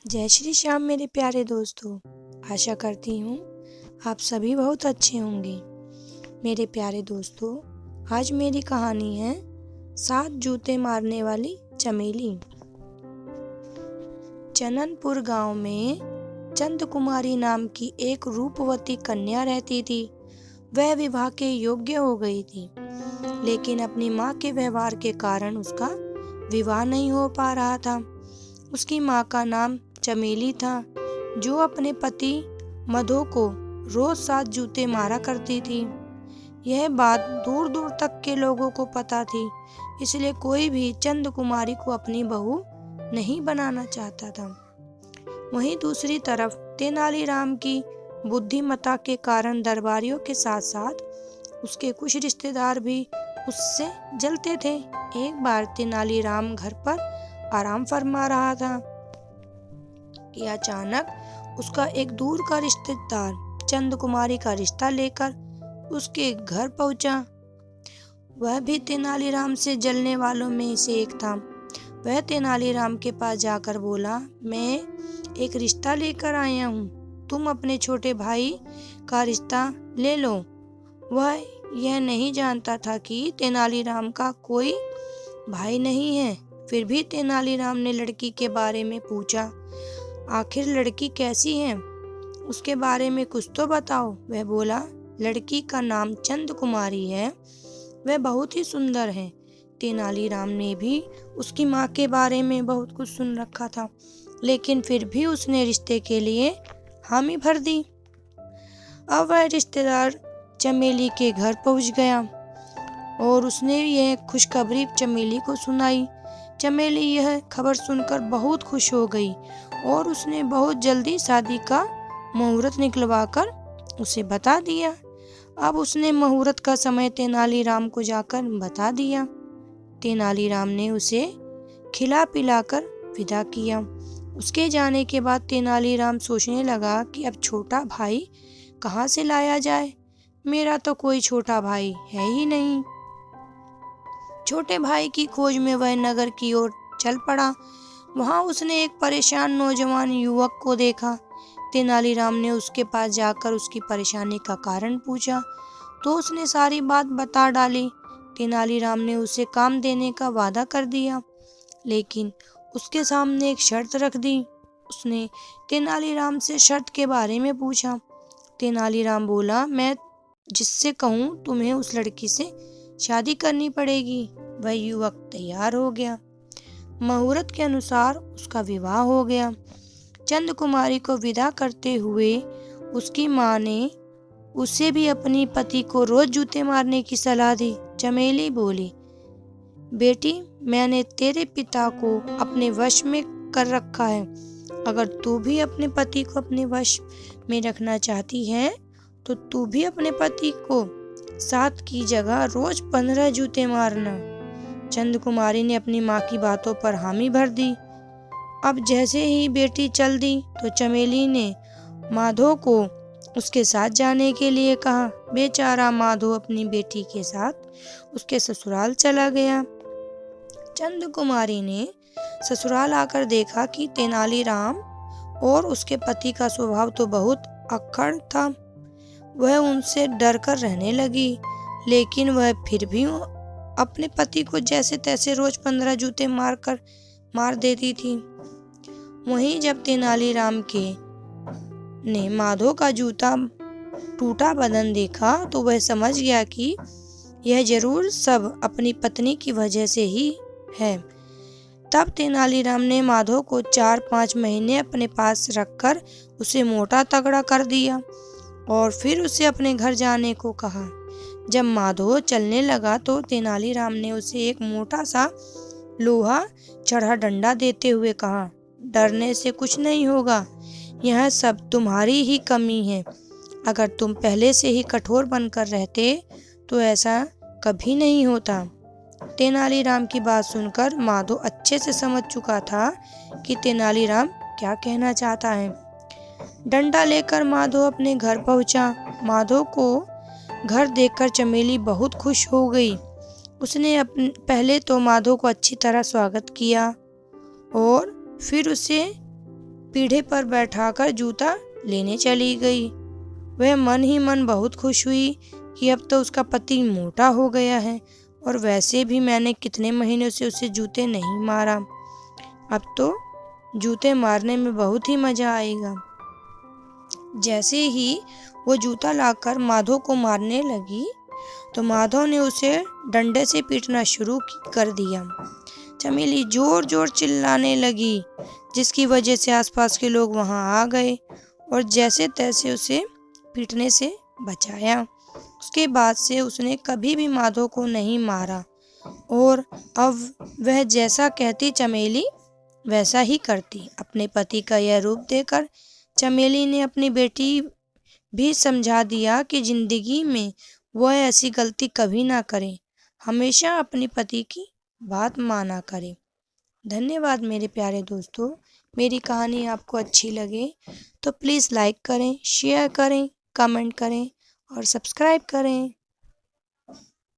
जय श्री श्याम मेरे प्यारे दोस्तों। आशा करती हूँ आप सभी बहुत अच्छे होंगे। मेरे प्यारे दोस्तों, आज मेरी कहानी है 7 जूते मारने वाली चमेली। चननपुर गांव में चंद कुमारी नाम की एक रूपवती कन्या रहती थी। वह विवाह के योग्य हो गई थी, लेकिन अपनी माँ के व्यवहार के कारण उसका विवाह नहीं हो पा रहा था। उसकी माँ का नाम चमेली था, जो अपने पति मधो को रोज 7 जूते मारा करती थी। यह बात दूर दूर तक के लोगों को पता थी, इसलिए कोई भी चंद कुमारी को अपनी बहू नहीं बनाना चाहता था। वहीं दूसरी तरफ तेनालीराम की बुद्धिमत्ता के कारण दरबारियों के साथ साथ उसके कुछ रिश्तेदार भी उससे जलते थे। एक बार तेनालीराम घर पर आराम फरमा रहा था कि अचानक उसका एक दूर का रिश्तेदार चंद कुमारी का रिश्ता लेकर उसके घर पहुंचा। वह भी तेनालीराम से जलने वालों में से एक था। वह तेनालीराम के पास जाकर बोला, मैं एक रिश्ता लेकर आया हूँ, तुम अपने छोटे भाई का रिश्ता ले लो। वह यह नहीं जानता था कि तेनालीराम का कोई भाई नहीं है। फिर भी तेनालीराम ने लड़की के बारे में पूछा, आखिर लड़की कैसी है, उसके बारे में कुछ तो बताओ। वह बोला, लड़की का नाम चंद कुमारी है, वह बहुत ही सुंदर है। तेनालीराम ने भी उसकी माँ के बारे में बहुत कुछ सुन रखा था, लेकिन फिर भी उसने रिश्ते के लिए हामी भर दी। अब वह रिश्तेदार चमेली के घर पहुंच गया और उसने यह खुशखबरी चमेली को सुनाई। चमेली यह खबर सुनकर बहुत खुश हो गई और उसने बहुत जल्दी शादी का मुहूर्त निकलवाकर उसे बता दिया। अब उसने मुहूर्त का समय तेनालीराम को जाकर बता दिया। तेनालीराम ने उसे खिला पिलाकर विदा किया। उसके जाने के बाद तेनालीराम सोचने लगा कि अब छोटा भाई कहाँ से लाया जाए। मेरा तो कोई छोटा भाई है ही नहीं। छोटे भाई की खोज में वह नगर की ओर चल पड़ा। वहां उसने एक परेशान नौजवान युवक को देखा। तेनालीराम ने उसके पास जाकर उसकी परेशानी का कारण पूछा तो उसने सारी बात बता डाली। तेनालीराम ने उसे काम देने का वादा कर दिया, लेकिन उसके सामने एक शर्त रख दी। उसने तेनालीराम से शर्त के बारे में पूछा। तेनालीराम बोला, मैं जिससे कहूँ तुम्हें उस लड़की से शादी करनी पड़ेगी। वह युवक तैयार हो गया। मुहूर्त के अनुसार उसका विवाह हो गया। चंद कुमारी को विदा करते हुए उसकी माँ ने उसे भी अपनी पति को रोज जूते मारने की सलाह दी। चमेली बोली, बेटी, मैंने तेरे पिता को अपने वश में कर रखा है। अगर तू भी अपने पति को अपने वश में रखना चाहती है तो तू भी अपने पति को 7 की जगह रोज 15 जूते मारना। चंद कुमारी ने अपनी माँ की बातों पर हामी भर दी। अब जैसे ही बेटी चल दी तो चमेली ने माधो को उसके साथ जाने के लिए कहा। बेचारा माधो अपनी बेटी के साथ उसके ससुराल चला गया। चंद कुमारी ने ससुराल आकर देखा कि तेनालीराम और उसके पति का स्वभाव तो बहुत अक्खड़ था। वह उनसे डरकर रहने लगी, लेकिन वह फिर भी अपने पति को जैसे तैसे रोज 15 जूते मार देती थी। वहीं जब तेनालीराम ने माधो का जूता टूटा बदन देखा तो वह समझ गया कि यह जरूर सब अपनी पत्नी की वजह से ही है। तब तेनालीराम ने माधो को 4-5 महीने अपने पास रखकर उसे मोटा तगड़ा कर दिया और फिर उसे अपने घर जाने को कहा। जब माधो चलने लगा तो तेनालीराम ने उसे एक मोटा सा लोहा चढ़ा डंडा देते हुए कहा, डरने से कुछ नहीं होगा, यह सब तुम्हारी ही कमी है। अगर तुम पहले से ही कठोर बनकर रहते तो ऐसा कभी नहीं होता। तेनालीराम की बात सुनकर माधो अच्छे से समझ चुका था कि तेनालीराम क्या कहना चाहता है। डंडा लेकर माधो अपने घर पहुंचा। माधो को घर देखकर चमेली बहुत खुश हो गई। उसने पहले तो माधो को अच्छी तरह स्वागत किया और फिर उसे पीढ़े पर बैठाकर जूता लेने चली गई। वह मन ही मन बहुत खुश हुई कि अब तो उसका पति मोटा हो गया है और वैसे भी मैंने कितने महीनों से उसे जूते नहीं मारा। अब तो जूते मारने में बहुत ही मजा आएगा। जैसे ही वो जूता लाकर माधव को मारने लगी तो माधव ने उसे डंडे से पीटना शुरू कर दिया। चमेली जोर जोर चिल्लाने लगी, जिसकी वजह से आसपास के लोग वहां आ गए और जैसे तैसे उसे पीटने से बचाया। उसके बाद से उसने कभी भी माधव को नहीं मारा और अब वह जैसा कहती चमेली वैसा ही करती। अपने पति का यह रूप देखकर चमेली ने अपनी बेटी भी समझा दिया कि जिंदगी में वह ऐसी गलती कभी ना करे, हमेशा अपने पति की बात माना करे। धन्यवाद मेरे प्यारे दोस्तों। मेरी कहानी आपको अच्छी लगे तो प्लीज़ लाइक करें, शेयर करें, कमेंट करें और सब्सक्राइब करें।